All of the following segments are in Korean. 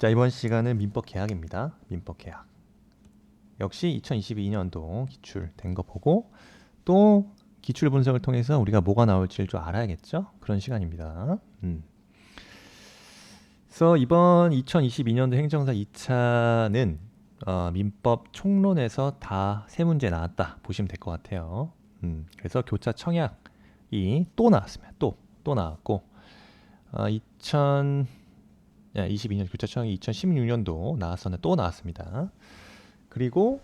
자, 이번 시간은 민법 계약입니다. 민법 계약. 역시 2022년도 기출된 거 보고 또 기출 분석을 통해서 우리가 뭐가 나올지를 좀 알아야겠죠? 그런 시간입니다. 그래서 이번 2022년도 행정사 2차는 민법 총론에서 다 세 문제 나왔다 보시면 될 것 같아요. 그래서 교차 청약이 또 나왔습니다. 또 나왔고 2022년 교차 청약이 2016년도 나왔었는데 또 나왔습니다. 그리고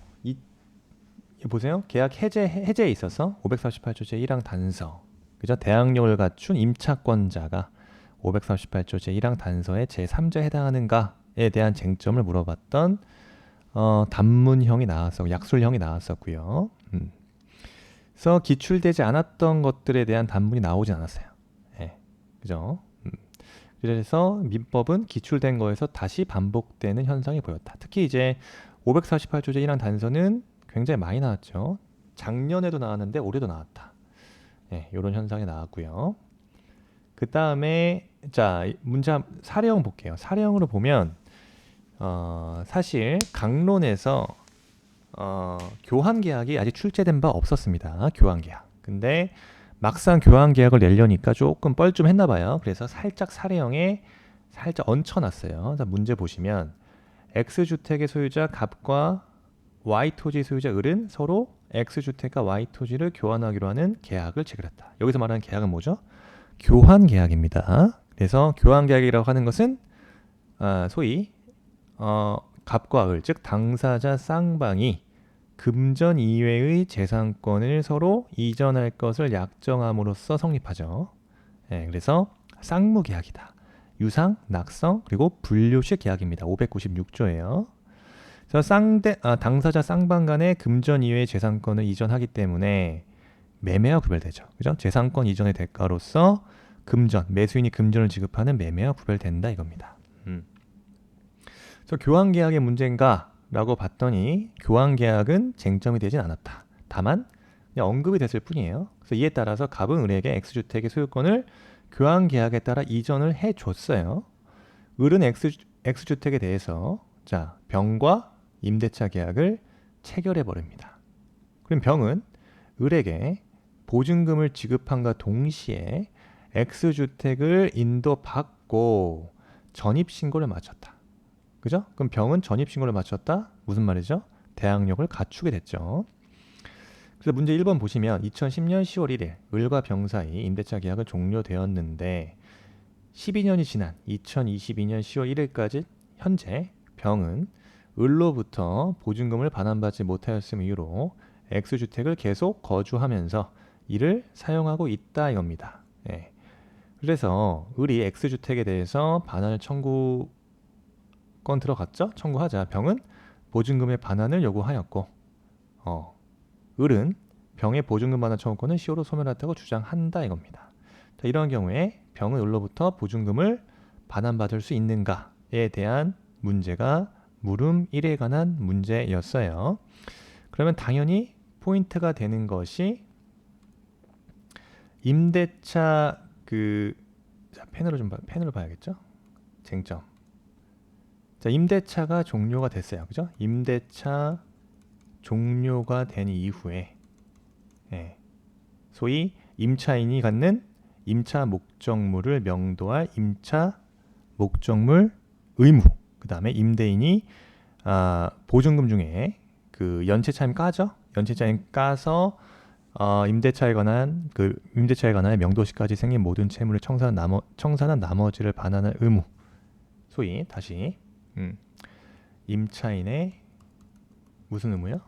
보세요. 계약 해제에 있어서 538조 제1항 단서, 그죠? 대항력을 갖춘 임차권자가 538조 제1항 단서의 제3조에 해당하는가에 대한 쟁점을 물어봤던 단문형이 나왔었고 약술형이 나왔었고요. 그래서 기출되지 않았던 것들에 대한 단문이 나오진 않았어요. 그죠? 그래서 민법은 기출된 거에서 다시 반복되는 현상이 보였다. 특히 이제 548조 제1항 단서는 굉장히 많이 나왔죠. 작년에도 나왔는데 올해도 나왔다. 이런 현상이 나왔고요. 그 다음에 자 문제 사례형 볼게요. 사례형으로 보면 사실 강론에서 교환 계약이 아직 출제된 바 없었습니다. 교환 계약. 근데 막상 교환 계약을 내려니까 조금 뻘쭘 했나 봐요. 그래서 살짝 사례형에 살짝 얹혀놨어요. 자, 문제 보시면 X주택의 소유자 갑과 Y토지 소유자 을은 서로 X주택과 Y토지를 교환하기로 하는 계약을 체결했다. 여기서 말하는 계약은 뭐죠? 교환 계약입니다. 그래서 교환 계약이라고 하는 것은 소위 갑과 을, 즉 당사자 쌍방이 금전 이외의 재산권을 서로 이전할 것을 약정함으로써 성립하죠. 그래서 쌍무계약이다. 유상, 낙성, 그리고 분료식 계약입니다. 596조예요. 그래서 당사자 쌍방 간의 금전 이외의 재산권을 이전하기 때문에 매매와 구별되죠. 그죠? 재산권 이전의 대가로서 금전, 매수인이 금전을 지급하는 매매와 구별된다 이겁니다. 그래서 교환계약의 문제인가? 라고 봤더니 교환계약은 쟁점이 되진 않았다. 다만 그냥 언급이 됐을 뿐이에요. 그래서 이에 따라서 갑은 을에게 X주택의 소유권을 교환계약에 따라 이전을 해줬어요. 을은 X주택에 대해서 자 병과 임대차 계약을 체결해버립니다. 그럼 병은 을에게 보증금을 지급함과 동시에 X주택을 인도받고 전입신고를 마쳤다. 그죠? 그럼 병은 전입신고를 마쳤다. 무슨 말이죠? 대항력을 갖추게 됐죠. 그래서 문제 1번 보시면 2010년 10월 1일 을과 병 사이 임대차 계약은 종료되었는데 12년이 지난 2022년 10월 1일까지 현재 병은 을로부터 보증금을 반환받지 못하였음 이유로 X주택을 계속 거주하면서 이를 사용하고 있다 이겁니다. 그래서 을이 X주택에 대해서 반환을 청구권 들어갔죠? 청구하자 병은 보증금의 반환을 요구하였고 을은 병의 보증금 반환 청구권은 시효로 소멸했다고 주장한다 이겁니다. 자, 이런 경우에 병은 을로부터 보증금을 반환받을 수 있는가에 대한 문제가 물음 1에 관한 문제였어요. 그러면 당연히 포인트가 되는 것이 임대차 자, 펜으로 봐야겠죠? 쟁점. 자, 임대차가 종료가 됐어요. 그죠? 임대차 종료가 된 이후에 소위 임차인이 갖는 임차 목적물을 명도할 임차 목적물 의무. 그다음에 임대인이 보증금 중에 그 연체차임 까죠? 연체차임 까서 임대차에 관한 명도시까지 생긴 모든 채무를 청산한 나머지를 반환할 의무. 소위 다시 임차인의 무슨 의무요?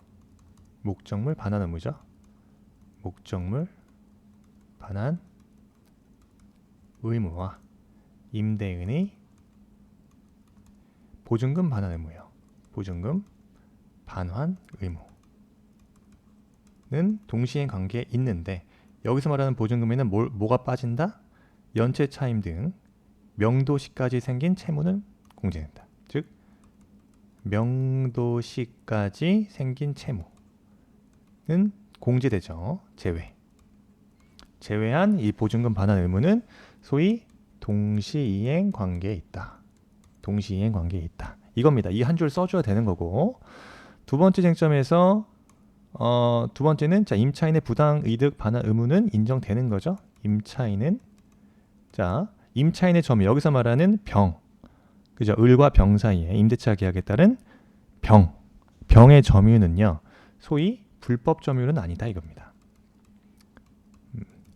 목적물 반환 의무죠. 목적물 반환 의무와 임대인의 보증금 반환 의무요. 보증금 반환 의무는 동시행 관계에 있는데 여기서 말하는 보증금에는 뭐가 빠진다? 연체차임 등 명도시까지 생긴 채무는 공제된다. 즉 명도시까지 생긴 채무는 공제되죠. 제외한 이 보증금 반환 의무는 소위 동시이행 관계에 있다. 동시이행 관계에 있다. 이겁니다. 이 한 줄 써줘야 되는 거고, 두 번째 쟁점에서 두 번째는 자, 임차인의 부당 이득 반환 의무는 인정되는 거죠. 임차인은 자, 임차인의 점유, 여기서 말하는 병, 그죠? 을과 병 사이에 임대차 계약에 따른 병의 점유는요, 소위 불법 점유는 아니다 이겁니다.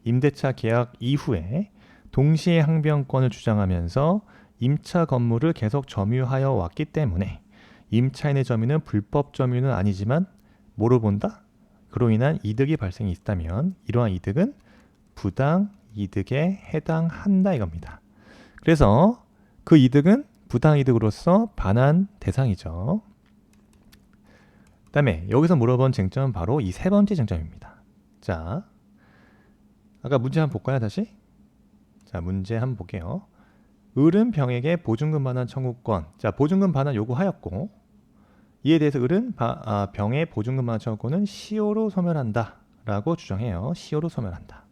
임대차 계약 이후에 동시에 항변권을 주장하면서 임차 건물을 계속 점유하여 왔기 때문에 임차인의 점유는 불법 점유는 아니지만 뭐로 본다? 그로 인한 이득이 발생이 있다면 이러한 이득은 부당 이득에 해당한다 이겁니다. 그래서 그 이득은 부당 이득으로서 반환 대상이죠. 그다음에 여기서 물어본 쟁점은 바로 이 세 번째 쟁점입니다. 자, 아까 문제 한번 볼까요, 다시? 자, 문제 한번 볼게요. 을은 병에게 보증금 반환 청구권, 자, 보증금 반환 요구하였고, 이에 대해서 을은 병의 보증금 반환 청구권은 시효로 소멸한다 라고 주장해요. 시효로 소멸한다.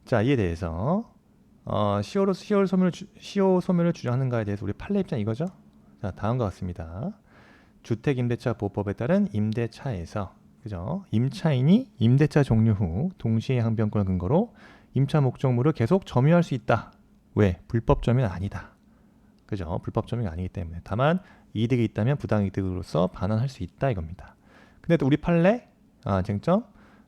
자, 이에 대해서 시효 소멸을 주장하는가에 대해서 우리 판례 입장 이거죠. 자, 다음과 같습니다. 주택임대차보호법에 따른 임대차에서, 그죠? 임차인이 임대차 종료 후 동시에 항변권을 근거로 임차 목적물을 계속 점유할 수 있다. 왜? 불법 점유는 아니다. 그죠? 불법 점유가 아니기 때문에. 다만 이득이 있다면 부당 이득으로서 반환할 수 있다 이겁니다. 근데 또 우리 판례 쟁점,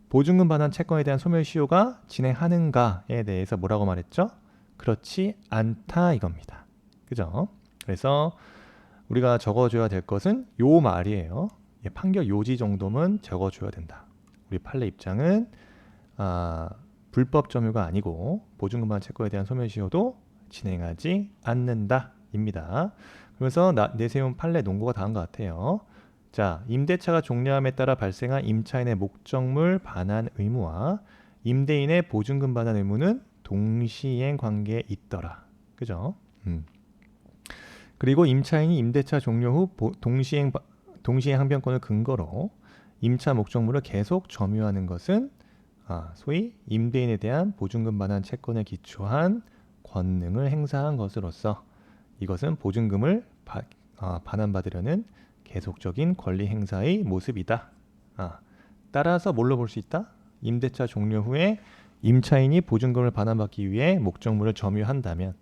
보증금 반환 채권에 대한 소멸 시효가 진행하는가에 대해서 뭐라고 말했죠? 그렇지 않다 이겁니다. 그죠? 그래서 우리가 적어줘야 될 것은 요 말이에요. 판결 요지 정도면 적어줘야 된다. 우리 판례 입장은 불법 점유가 아니고 보증금 반환 채권에 대한 소멸 시효도 진행하지 않는다 입니다. 그래서 내세운 판례 논거가 다음과 같아요. 자, 임대차가 종료함에 따라 발생한 임차인의 목적물 반환 의무와 임대인의 보증금 반환 의무는 동시행 관계에 있더라. 그죠? 그리고 임차인이 임대차 종료 후 동시행 항변권을 근거로 임차 목적물을 계속 점유하는 것은 소위 임대인에 대한 보증금 반환 채권에 기초한 권능을 행사한 것으로서 이것은 보증금을 반환받으려는 계속적인 권리 행사의 모습이다. 따라서 뭘로 볼 수 있다? 임대차 종료 후에 임차인이 보증금을 반환받기 위해 목적물을 점유한다면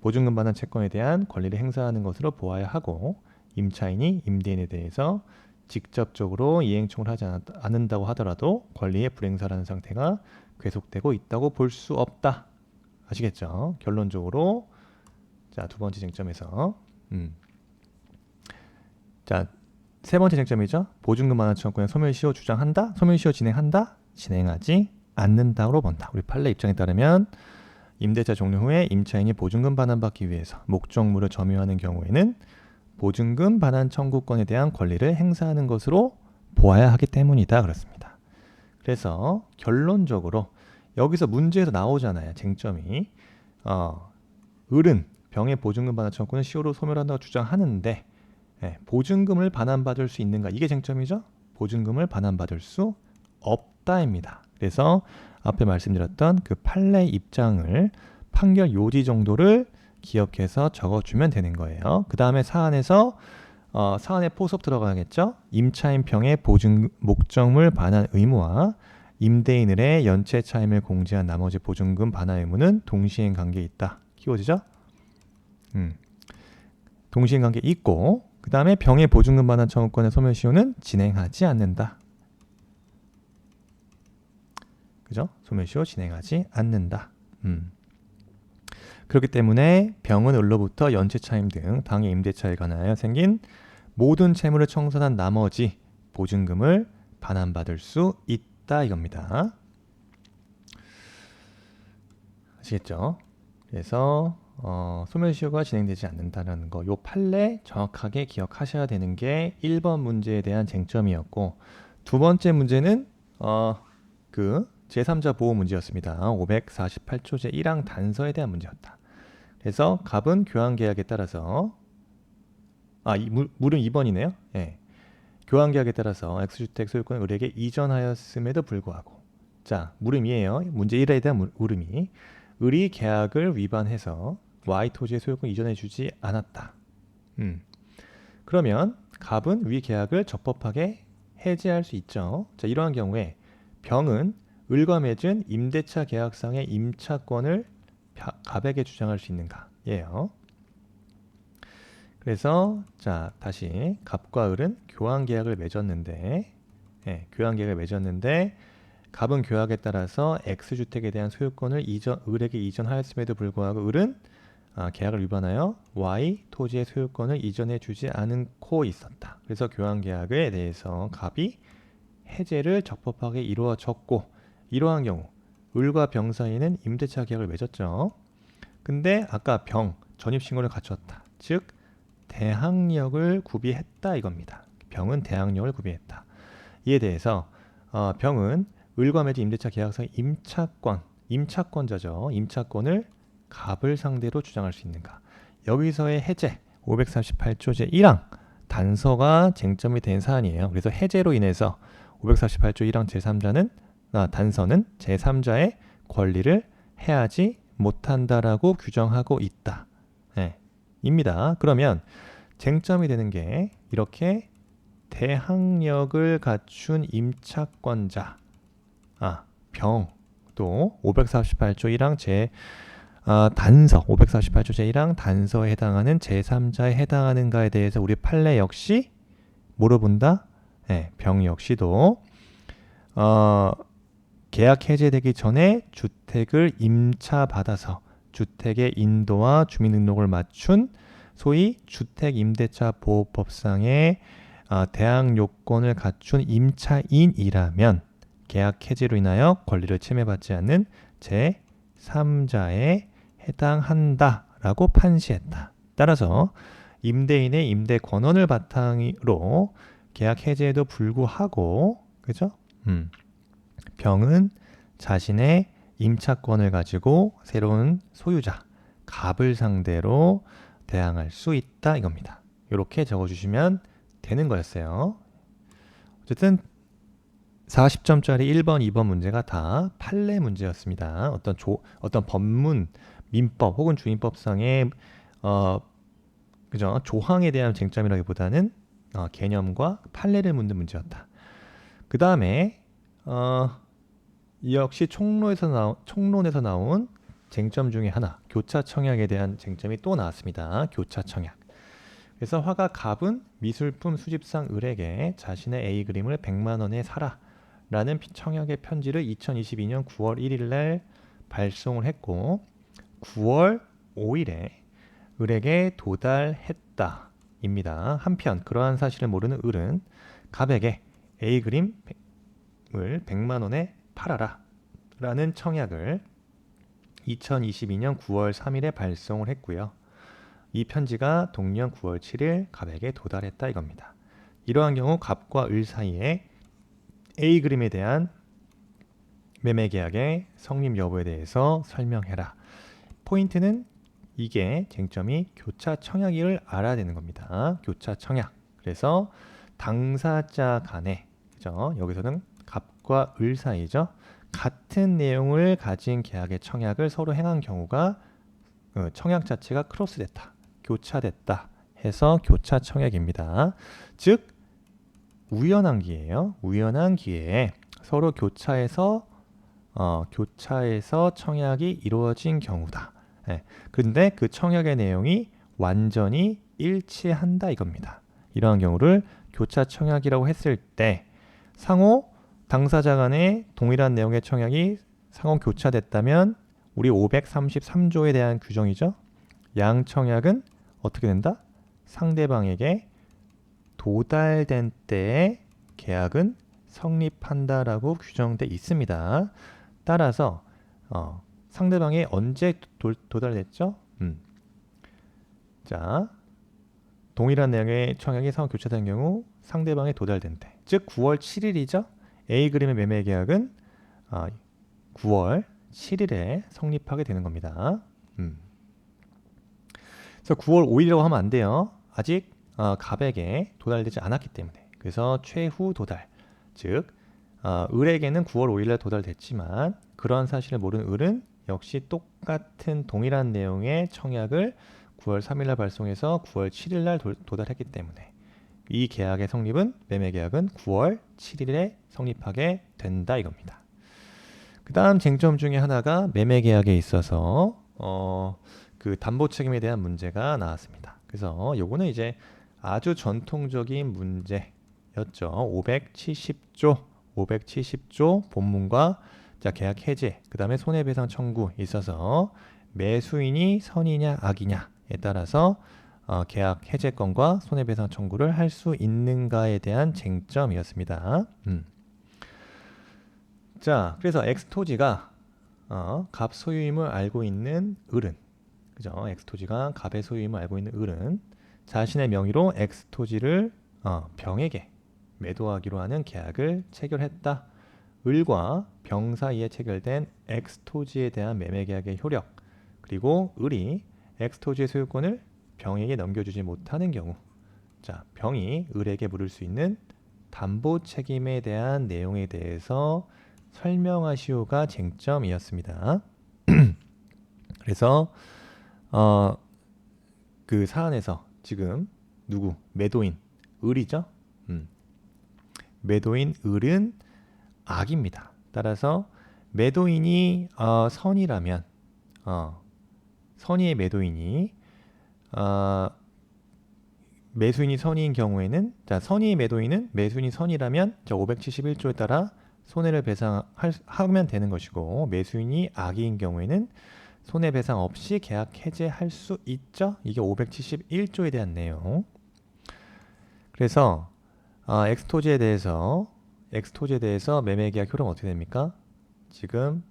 보증금 반환 채권에 대한 권리를 행사하는 것으로 보아야 하고, 임차인이 임대인에 대해서 직접적으로 이행청을 하지 않는다고 하더라도 권리의 불행사라는 상태가 계속되고 있다고 볼 수 없다. 아시겠죠? 결론적으로 자, 두 번째 쟁점에서 자, 세 번째 쟁점이죠. 보증금 반환 청구권의 소멸시효 주장한다? 소멸시효 진행한다? 진행하지 않는다고 본다. 우리 판례 입장에 따르면 임대차 종료 후에 임차인이 보증금 반환받기 위해서 목적물을 점유하는 경우에는 보증금 반환 청구권에 대한 권리를 행사하는 것으로 보아야 하기 때문이다. 그렇습니다. 그래서 결론적으로 여기서 문제에서 나오잖아요. 쟁점이 을은 병의 보증금 반환 청구권을 시효로 소멸한다고 주장하는데 보증금을 반환받을 수 있는가? 이게 쟁점이죠. 보증금을 반환받을 수 없다입니다. 그래서 앞에 말씀드렸던 그 판례 입장을 판결 요지 정도를 기억해서 적어주면 되는 거예요. 그 다음에 사안에서 사안에 포섭 들어가겠죠. 임차인 병의 목적물 반환 의무와 임대인의 연체 차임을 공제한 나머지 보증금 반환 의무는 동시행 관계에 있다. 키워드죠? 동시행 관계 있고, 그 다음에 병의 보증금 반환 청구권의 소멸시효는 진행하지 않는다. 그죠? 소멸시효 진행하지 않는다. 그렇기 때문에 병은 을로부터 연체 차임 등 당해 임대차에 관하여 생긴 모든 채무를 청산한 나머지 보증금을 반환받을 수 있다 이겁니다. 아시겠죠? 그래서 소멸시효가 진행되지 않는다는 거, 요 판례 정확하게 기억하셔야 되는 게 1번 문제에 대한 쟁점이었고, 두 번째 문제는 그 제3자 보호 문제였습니다. 548조 제1항 단서에 대한 문제였다. 그래서 갑은 교환계약에 따라서 물은 2번이네요. 예. 교환계약에 따라서 X주택 소유권을 을에게 이전하였음에도 불구하고, 자, 물음이에요. 문제 1에 대한 물음이 을이 계약을 위반해서 Y 토지의 소유권 이전해주지 않았다. 그러면 갑은 위 계약을 적법하게 해지할 수 있죠. 자, 이러한 경우에 병은 을과 맺은 임대차 계약상의 임차권을 갑에게 주장할 수 있는가? 예요. 그래서 자, 다시 갑과 을은 교환 계약을 맺었는데, 교환 계약을 맺었는데 갑은 교약에 따라서 X주택에 대한 소유권을 을에게 이전하였음에도 불구하고 을은 계약을 위반하여 Y 토지의 소유권을 이전해 주지 않고 있었다. 그래서 교환계약에 대해서 갑이 해제를 적법하게 이루어졌고, 이러한 경우 을과 병 사이에는 임대차 계약을 맺었죠. 근데 아까 병 전입신고를 갖췄다. 즉 대항력을 구비했다 이겁니다. 병은 대항력을 구비했다. 이에 대해서 병은 을과 맺은 임대차 계약상의 임차권자죠. 임차권을 갑을 상대로 주장할 수 있는가? 여기서의 해제 548조 제1항 단서가 쟁점이 된 사안이에요. 그래서 해제로 인해서 548조 1항 제3자는 단서는 제3자의 권리를 해하지 못한다라고 규정하고 있다. 입니다. 그러면 쟁점이 되는 게 이렇게 대항력을 갖춘 임차권자 병 또 548조 1항 단서 548조 제1항 단서에 해당하는 제3자에 해당하는가에 대해서 우리 판례 역시 뭐로 본다? 병 역시도 계약 해제되기 전에 주택을 임차받아서 주택의 인도와 주민등록을 맞춘 소위 주택임대차보호법상의 대항 요건을 갖춘 임차인이라면 계약 해지로 인하여 권리를 침해받지 않는 제3자에 해당한다라고 판시했다. 따라서 임대인의 임대 권한을 바탕으로 계약 해제에도 불구하고 그죠? 병은 자신의 임차권을 가지고 새로운 소유자 갑을 상대로 대항할 수 있다 이겁니다. 이렇게 적어주시면 되는 거였어요. 어쨌든 40점짜리 1번, 2번 문제가 다 판례 문제였습니다. 어떤 법문, 민법 혹은 주임법상의 그죠? 조항에 대한 쟁점이라기보다는 개념과 판례를 묻는 문제였다. 그 다음에 역시 총론에서 나온 쟁점 중에 하나, 교차 청약에 대한 쟁점이 또 나왔습니다. 교차 청약. 그래서 화가 갑은 미술품 수집상 을에게 자신의 A 그림을 100만 원에 사라 라는 청약의 편지를 2022년 9월 1일 날 발송을 했고 9월 5일에 을에게 도달했다 입니다. 한편 그러한 사실을 모르는 을은 갑에게 A 그림을 100만 원에 팔아라 라는 청약을 2022년 9월 3일에 발송을 했고요. 이 편지가 동년 9월 7일 갑에게 도달했다 이겁니다. 이러한 경우 갑과 을 사이에 A 그림에 대한 매매 계약의 성립 여부에 대해서 설명해라. 포인트는 이게 쟁점이 교차 청약을 알아야 되는 겁니다. 교차 청약. 그래서 당사자 간에 그죠? 여기서는 갑과 을 사이죠. 같은 내용을 가진 계약의 청약을 서로 행한 경우가 청약 자체가 크로스됐다, 교차됐다 해서 교차 청약입니다. 즉 우연한 기회예요. 우연한 기회에 서로 교차해서 청약이 이루어진 경우다. 그런데 그 청약의 내용이 완전히 일치한다 이겁니다. 이러한 경우를 교차 청약이라고 했을 때 상호 당사자 간의 동일한 내용의 청약이 상호 교차됐다면 우리 533조에 대한 규정이죠. 양 청약은 어떻게 된다? 상대방에게 도달된 때에 계약은 성립한다라고 규정돼 있습니다. 따라서 상대방이 언제 도달됐죠? 자, 동일한 내용의 청약이 상호 교차된 경우 상대방이 도달된 때, 즉 9월 7일이죠. A 그림의 매매 계약은 9월 7일에 성립하게 되는 겁니다. 그래서 9월 5일이라고 하면 안 돼요. 아직 갑에게 도달되지 않았기 때문에. 그래서 최후 도달, 즉 을에게는 9월 5일에 도달됐지만 그러한 사실을 모르는 을은 역시 똑같은 동일한 내용의 청약을 9월 3일날 발송해서 9월 7일날 도달했기 때문에 이 계약의 성립은 매매 계약은 9월 7일에 성립하게 된다 이겁니다. 그 다음 쟁점 중에 하나가 매매 계약에 있어서 그 담보 책임에 대한 문제가 나왔습니다. 그래서 요거는 이제 아주 전통적인 문제였죠. 570조 본문과 자, 계약 해제, 그 다음에 손해배상 청구 있어서 매수인이 선이냐 악이냐에 따라서 계약 해제권과 손해배상 청구를 할 수 있는가에 대한 쟁점이었습니다. 자, 그래서 엑스토지가 갑 소유임을 알고 있는 을은, 그죠? 엑스토지가 갑의 소유임을 알고 있는 을은 자신의 명의로 엑스토지를 병에게 매도하기로 하는 계약을 체결했다. 을과 병 사이에 체결된 엑스토지에 대한 매매 계약의 효력, 그리고 을이 엑스토지의 소유권을 병에게 넘겨주지 못하는 경우, 자, 병이 을에게 물을 수 있는 담보 책임에 대한 내용에 대해서 설명하시오가 쟁점이었습니다. 그래서 그 사안에서 지금 누구? 매도인 을이죠. 매도인 을은 악입니다. 따라서 매도인이 선이라면 선의의 매도인이 매수인이 선의인 경우에는, 자, 선의의 매도인은 매수인이 선이라면 저 571조에 따라 손해를 배상하면 되는 것이고, 매수인이 악인 경우에는 손해배상 없이 계약 해제할 수 있죠. 이게 571조에 대한 내용. 그래서 엑스토지에 대해서 매매 계약 효력은 어떻게 됩니까? 지금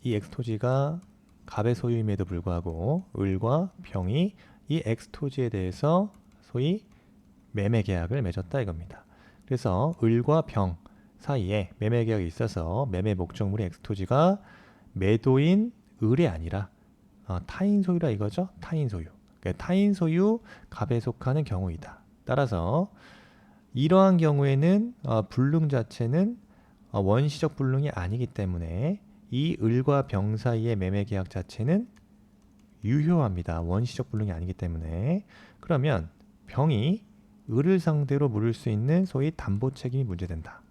이 엑스토지가 갑의 소유임에도 불구하고 을과 병이 이 엑스토지에 대해서 소위 매매 계약을 맺었다 이겁니다. 그래서 을과 병 사이에 매매 계약이 있어서 매매 목적물의 엑스토지가 매도인 을이 아니라 타인 소유라 이거죠. 타인 소유. 그러니까 타인 소유 갑에 속하는 경우이다. 따라서 이러한 경우에는 불능 자체는 원시적 불능이 아니기 때문에 이 을과 병 사이의 매매 계약 자체는 유효합니다. 원시적 불능이 아니기 때문에. 그러면 병이 을을 상대로 물을 수 있는 소위 담보 책임이 문제된다.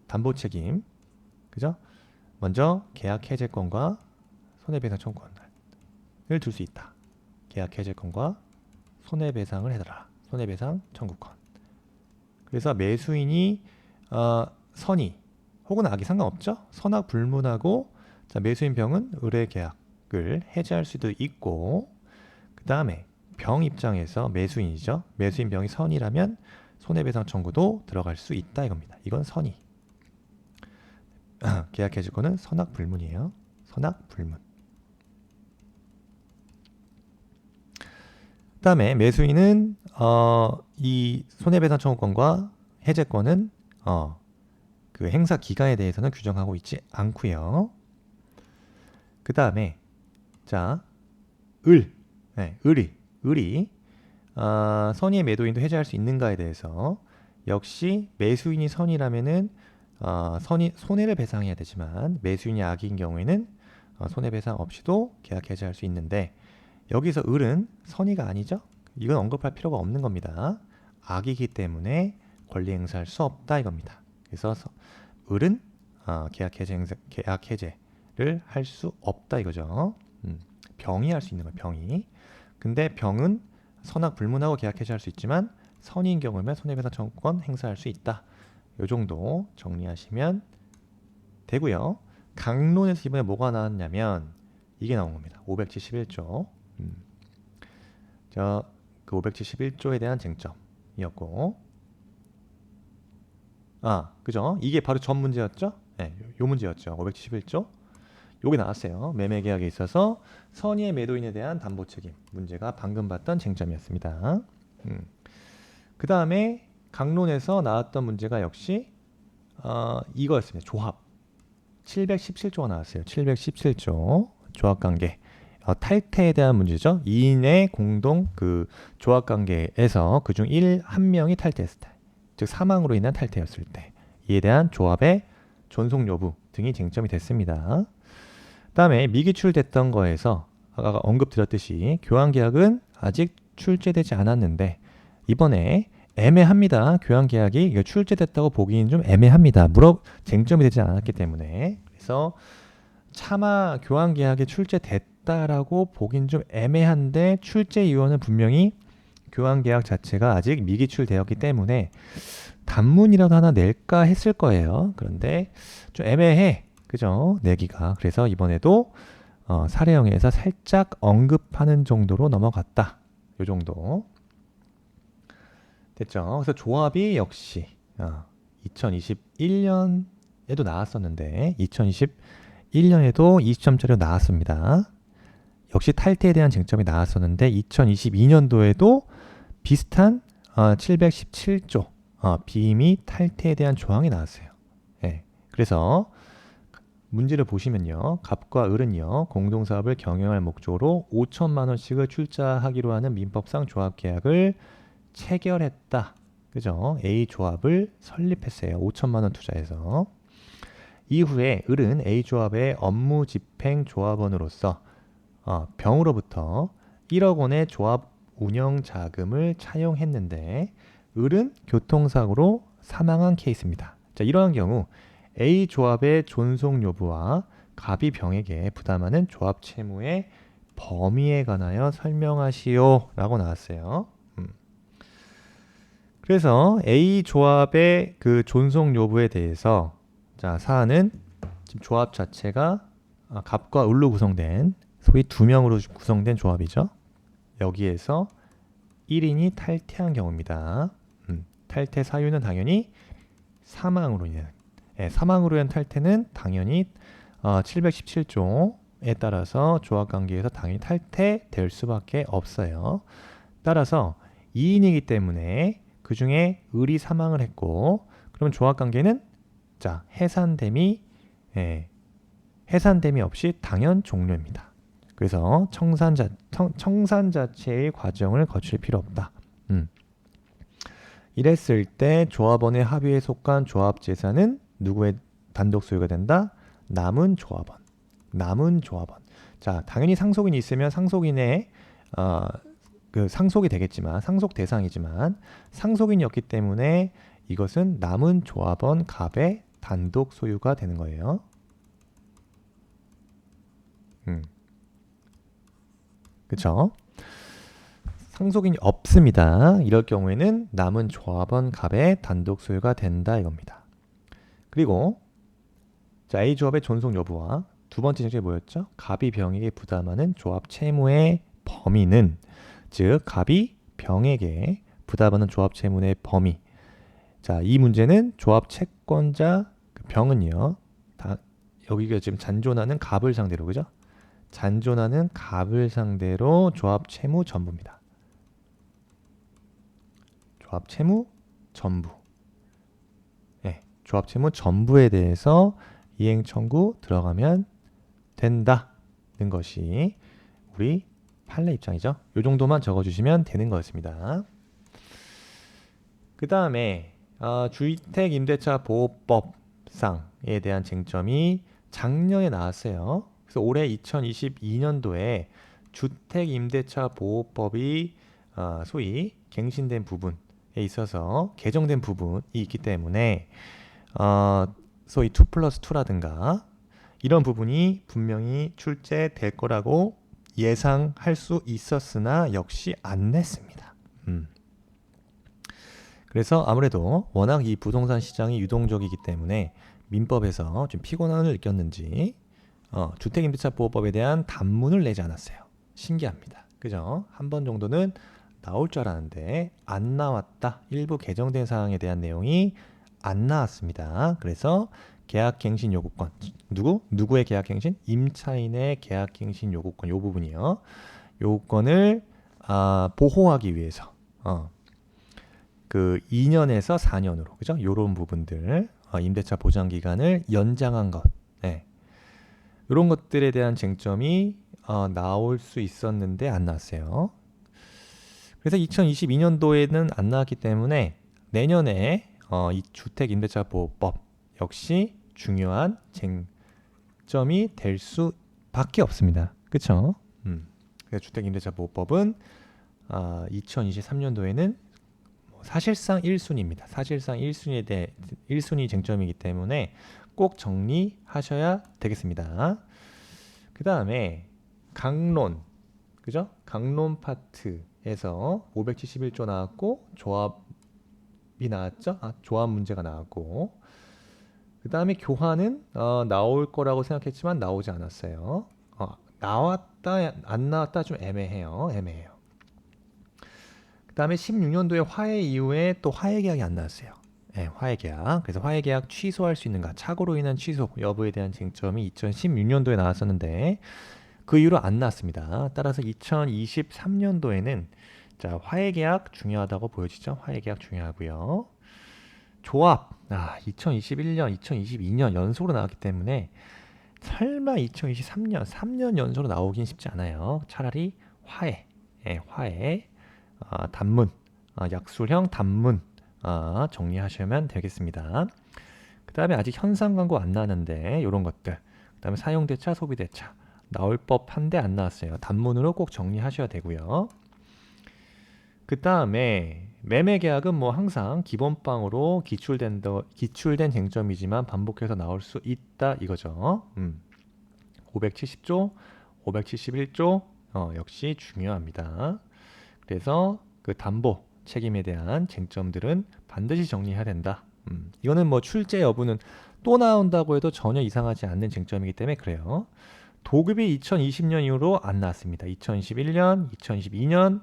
담보 책임, 그죠? 먼저 계약 해제권과 손해배상 청구권을 둘 수 있다. 계약 해제권과 손해배상을 해달라. 손해배상 청구권. 그래서 매수인이 선의 혹은 악이 상관없죠. 선악 불문하고, 자, 매수인 병은 을의 계약을 해제할 수도 있고, 그 다음에 병 입장에서 매수인이죠. 매수인 병이 선이라면 손해배상 청구도 들어갈 수 있다 이겁니다. 이건 선의. 계약 해제권은 선악 불문이에요. 선악 불문. 그 다음에 매수인은 이 손해배상 청구권과 해제권은 그 행사 기간에 대해서는 규정하고 있지 않고요. 그 다음에 자, 을이 선의의 매도인도 해제할 수 있는가에 대해서 역시 매수인이 선이라면은 손해를 배상해야 되지만 매수인이 악인 경우에는 손해배상 없이도 계약 해제할 수 있는데, 여기서 을은 선의가 아니죠. 이건 언급할 필요가 없는 겁니다. 악이기 때문에 권리 행사할 수 없다 이겁니다. 그래서 을은 계약 해제를 할 수 없다 이거죠. 병이 할 수 있는 거예요. 병이. 근데 병은 선악 불문하고 계약 해제할 수 있지만 선의인 경우면 손해배상 청구권 행사할 수 있다. 요 정도 정리하시면 되고요. 강론에서 이번에 뭐가 나왔냐면 이게 나온 겁니다. 571조. 그 571조에 대한 쟁점이었고, 그죠? 이게 바로 전 문제였죠? 네, 요 문제였죠. 571조. 요게 나왔어요. 매매 계약에 있어서 선의의 매도인에 대한 담보 책임 문제가 방금 봤던 쟁점이었습니다. 그 다음에 강론에서 나왔던 문제가 역시 이거였습니다. 조합. 717조가 나왔어요. 717조 조합관계. 탈퇴에 대한 문제죠. 2인의 공동 그 조합관계에서 그중 한 명이 탈퇴했을 때, 즉 사망으로 인한 탈퇴였을 때, 이에 대한 조합의 존속 여부 등이 쟁점이 됐습니다. 그다음에 미기출됐던 거에서 아까 언급드렸듯이 교환계약은 아직 출제되지 않았는데 이번에 애매합니다. 교환계약이 출제됐다고 보기는 좀 애매합니다. 쟁점이 되지 않았기 때문에. 그래서 차마 교환계약이 출제됐다라고 보긴 좀 애매한데 출제 이유는 분명히 교환계약 자체가 아직 미기출되었기 때문에 단문이라도 하나 낼까 했을 거예요. 그런데 좀 애매해. 그죠? 내기가. 그래서 이번에도 사례형에서 살짝 언급하는 정도로 넘어갔다. 요 정도. 됐죠? 그래서 조합이 역시 2021년에도 나왔었는데 2021년에도 20점짜리로 나왔습니다. 역시 탈퇴에 대한 쟁점이 나왔었는데 2022년도에도 비슷한 717조 비임이 탈퇴에 대한 조항이 나왔어요. 네. 그래서 문제를 보시면요. 갑과 을은요. 공동사업을 경영할 목적으로 5천만 원씩을 출자하기로 하는 민법상 조합계약을 체결했다. 그죠? A 조합을 설립했어요. 5천만 원 투자해서. 이후에 을은 A 조합의 업무 집행 조합원으로서 병으로부터 1억 원의 조합 운영 자금을 차용했는데 을은 교통사고로 사망한 케이스입니다. 자, 이러한 경우 A 조합의 존속 여부와 갑이 병에게 부담하는 조합 채무의 범위에 관하여 설명하시오 라고 나왔어요. 그래서 A 조합의 그 존속 여부에 대해서 자, 사안은 지금 조합 자체가 갑과 을로 구성된 소위 두 명으로 구성된 조합이죠. 여기에서 1인이 탈퇴한 경우입니다. 탈퇴 사유는 당연히 사망으로 인한 사망으로 인한 탈퇴는 당연히 717조에 따라서 조합관계에서 당연히 탈퇴될 수밖에 없어요. 따라서 2인이기 때문에 그 중에 을이 사망을 했고 그러면 조합관계는 자 해산됨이 없이 당연 종료입니다. 그래서 청산 자체의 과정을 거칠 필요 없다. 이랬을 때 조합원의 합의에 속한 조합 재산은 누구의 단독 소유가 된다? 남은 조합원. 자, 당연히 상속인이 있으면 상속인의 그 상속이 되겠지만 상속 대상이지만 상속인이었기 때문에 이것은 남은 조합원 갑의 단독 소유가 되는 거예요. 그쵸? 상속인이 없습니다. 이럴 경우에는 남은 조합원 갑의 단독 소유가 된다 이겁니다. 그리고 자, A 조합의 존속 여부와 두 번째 쟁점이 뭐였죠? 갑이 병에게 부담하는 조합 채무의 범위는 즉 갑이 병에게 부담하는 조합 채무의 범위. 자, 이 문제는 조합 채권자 그 병은요. 여기가 지금 잔존하는 갑을 상대로 그죠? 잔존하는 갑을 상대로 조합 채무 전부입니다. 조합 채무 전부. 조합 채무 전부에 대해서 이행 청구 들어가면 된다는 것이 우리 판례 입장이죠. 이 정도만 적어주시면 되는 거였습니다. 그 다음에 주택임대차보호법상에 대한 쟁점이 작년에 나왔어요. 그래서 올해 2022년도에 주택임대차보호법이 소위 갱신된 부분에 있어서 개정된 부분이 있기 때문에 소위 2+2라든가 이런 부분이 분명히 출제될 거라고 예상할 수 있었으나 역시 안 냈습니다. 그래서 아무래도 워낙 이 부동산 시장이 유동적이기 때문에 민법에서 좀 피곤함을 느꼈는지 주택임대차보호법에 대한 단문을 내지 않았어요. 신기합니다. 그죠? 한 번 정도는 나올 줄 알았는데 안 나왔다. 일부 개정된 사항에 대한 내용이 안 나왔습니다. 그래서 계약갱신 요구권 누구의 계약갱신? 임차인의 계약갱신 요구권 요 부분이요. 요구권을 보호하기 위해서 그 2년에서 4년으로 그죠? 요런 부분들 임대차 보장 기간을 연장한 것. 이런 것들에 대한 쟁점이 나올 수 있었는데 안 나왔어요. 그래서 2022년도에는 안 나왔기 때문에 내년에 이 주택임대차보호법 역시 중요한 쟁점이 될 수밖에 없습니다. 그렇죠? 그래서 주택임대차보호법은 2023년도에는 사실상 1순위입니다. 사실상 1순위 쟁점이기 때문에 꼭 정리하셔야 되겠습니다. 그 다음에 강론, 그죠? 강론 파트에서 571조 나왔고 조합이 나왔죠? 조합 문제가 나왔고, 그 다음에 교환은 나올 거라고 생각했지만 나오지 않았어요. 나왔다 안 나왔다 좀 애매해요. 그 다음에 16년도에 화해 이후에 또 화해 계약이 안 나왔어요. 네, 화해 계약. 그래서 화해 계약 취소할 수 있는가, 착오로 인한 취소 여부에 대한 쟁점이 2016년도에 나왔었는데 그 이후로 안 나왔습니다. 따라서 2023년도에는 자, 화해 계약 중요하다고 보여지죠. 화해 계약 중요하고요. 조합 2021년, 2022년 연속으로 나왔기 때문에 설마 2023년 3년 연속으로 나오긴 쉽지 않아요. 차라리 화해, 화해, 단문, 약술형 단문 정리하시면 되겠습니다. 그 다음에 아직 현상 광고 안 나왔는데 이런 것들, 그 다음에 사용대차, 소비대차 나올 법한데 안 나왔어요. 단문으로 꼭 정리하셔야 되고요. 그 다음에 매매계약은 뭐 항상 기본빵으로 기출된 쟁점이지만 반복해서 나올 수 있다 이거죠. 570조, 571조 역시 중요합니다. 그래서 그 담보 책임에 대한 쟁점들은 반드시 정리해야 된다. 이거는 뭐 출제 여부는 또 나온다고 해도 전혀 이상하지 않는 쟁점이기 때문에 그래요. 도급이 2020년 이후로 안 나왔습니다. 2021년, 2022년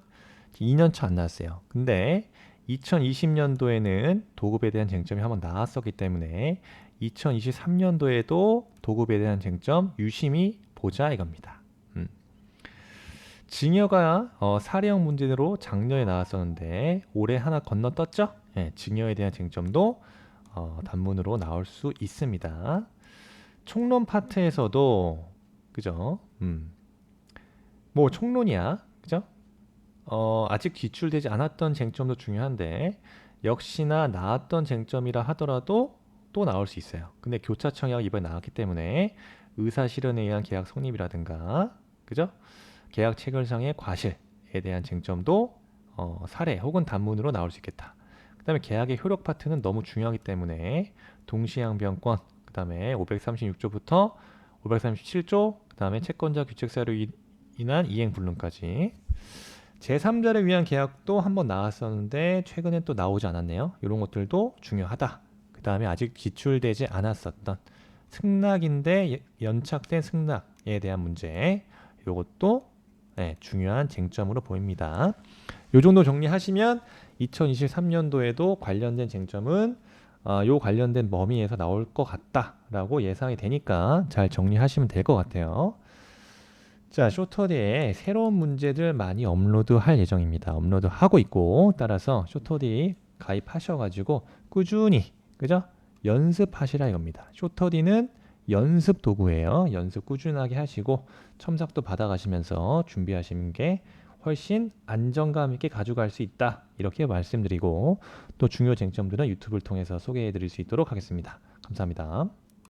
2년차 안 나왔어요. 근데 2020년도에는 도급에 대한 쟁점이 한번 나왔었기 때문에 2023년도에도 도급에 대한 쟁점 유심히 보자 이겁니다. 증여가 사례형 문제로 작년에 나왔었는데 올해 하나 건너떴죠? 증여에 대한 쟁점도 단문으로 나올 수 있습니다. 총론 파트에서도 그죠? 뭐 총론이야, 그죠? 아직 기출되지 않았던 쟁점도 중요한데 역시나 나왔던 쟁점이라 하더라도 또 나올 수 있어요. 근데 교차 청약이 이번에 나왔기 때문에 의사 실현에 의한 계약 성립이라든가, 그죠? 계약 체결상의 과실에 대한 쟁점도 사례 혹은 단문으로 나올 수 있겠다. 그 다음에 계약의 효력 파트는 너무 중요하기 때문에 동시양변권, 그 다음에 536조부터 537조, 그 다음에 채권자 규칙사유로 인한 이행불능까지 제3자를 위한 계약도 한번 나왔었는데 최근에 또 나오지 않았네요. 이런 것들도 중요하다. 그 다음에 아직 기출되지 않았었던 승낙인데 연착된 승낙에 대한 문제, 이것도 중요한 쟁점으로 보입니다. 이 정도 정리하시면 2023년도에도 관련된 쟁점은 요 관련된 범위에서 나올 것 같다라고 예상이 되니까 잘 정리하시면 될 것 같아요. 자, 쇼터디에 새로운 문제들 많이 업로드할 예정입니다. 업로드하고 있고, 따라서 쇼터디 가입하셔가지고 꾸준히, 그죠? 연습하시라 이겁니다. 쇼터디는 연습 도구예요. 연습 꾸준하게 하시고 첨삭도 받아가시면서 준비하시는 게 훨씬 안정감 있게 가져갈 수 있다, 이렇게 말씀드리고 또 중요 쟁점들은 유튜브를 통해서 소개해 드릴 수 있도록 하겠습니다. 감사합니다.